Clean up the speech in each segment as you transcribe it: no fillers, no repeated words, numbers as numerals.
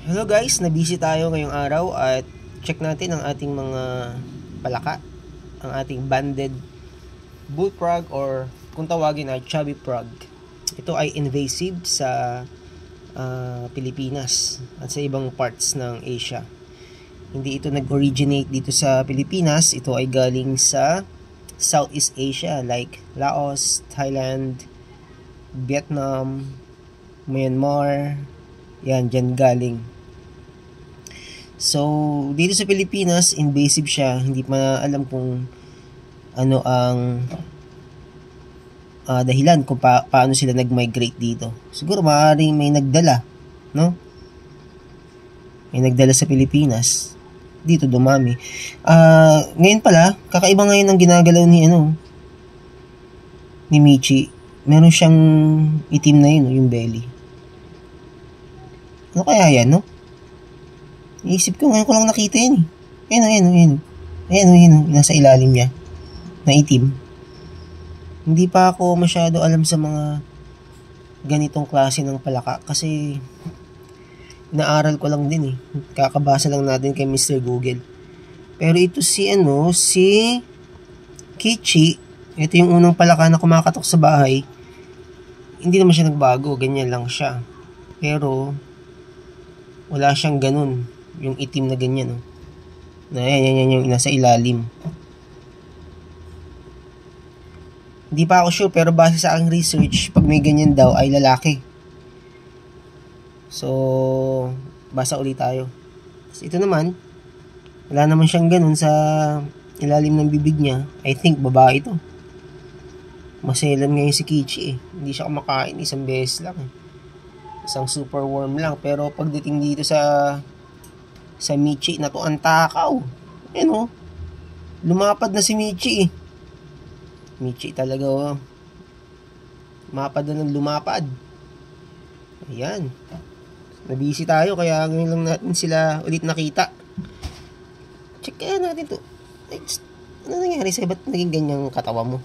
Hello guys, nabisi tayo ngayong araw at check natin ang ating mga palaka, ang ating banded bullfrog or kung tawagin ay chubby frog. Ito ay invasive sa Pilipinas at sa ibang parts ng Asia. Hindi ito nag-originate dito sa Pilipinas, ito ay galing sa Southeast Asia like Laos, Thailand, Vietnam, Myanmar, yan, dyan galing. So, dito sa Pilipinas, invasive siya. Hindi pa alam kung ano ang dahilan kung paano sila nag-migrate dito. Siguro maaaring may nagdala, no? May nagdala sa Pilipinas. Dito dumami. Ngayon pala, kakaiba ngayon ang ginagalaw ni Michi. Meron siyang itim na yun, yung belly. Ano kaya yan, no? Iisip ko, ngayon ko lang nakita yun. Ayan, nasa ilalim niya. Na itim. Hindi pa ako masyado alam sa mga ganitong klase ng palaka. Kasi, naaral ko lang din eh. Kakabasa lang natin kay Mr. Google. Pero ito si Kichi. Ito yung unang palaka na kumakatok sa bahay. Hindi naman siya nagbago. Ganyan lang siya. Pero, wala siyang ganun. Yung itim na ganyan, no? Yan, yung nasa ilalim. Hindi pa ako sure, pero base sa aking research, pag may ganyan daw, ay lalaki. So, basa ulit tayo. So, ito naman, wala naman siyang ganun sa ilalim ng bibig niya. I think, babae ito. Maselan ngayon si Kichi eh. Hindi siya kumakain, isang beses lang eh. Isang super worm lang. Pero pagdating dito sa Michi na to, ang takaw. Ayan o. Lumapad na si Michi eh. Michi talaga o. Lumapad na ng lumapad. Ayan. Nabisi tayo kaya ngayon lang natin sila ulit nakita. Check kaya natin to. Ay, ano nangyari sa'yo? Ba't naging ganyang katawa mo?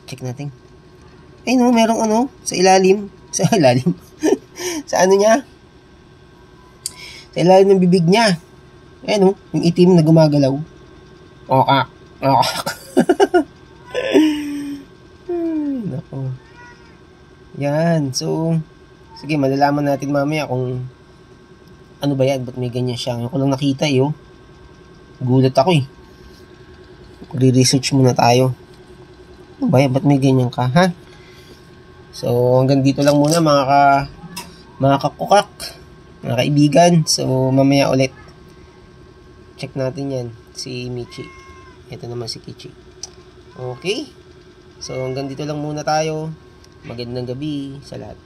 Check natin. Ay no, merong sa ilalim. Sa ilalim. Sa ano niya? Sa ilalim ng bibig niya. Ayan yung itim na gumagalaw. Okak. Nako. Yan. So, sige, malalaman natin mamaya kung ano ba yan. Ba't may ganyan siya? Yung ko lang nakita gulat ako eh. Re-research muna tayo. Ano ba yan? Ba't may ganyan ka, ha? So, hanggang dito lang muna mga kakukak, mga kaibigan. So, mamaya ulit check natin yan, si Michi. Ito naman si Kichi. Okay? So, hanggang dito lang muna tayo. Magandang gabi sa lahat.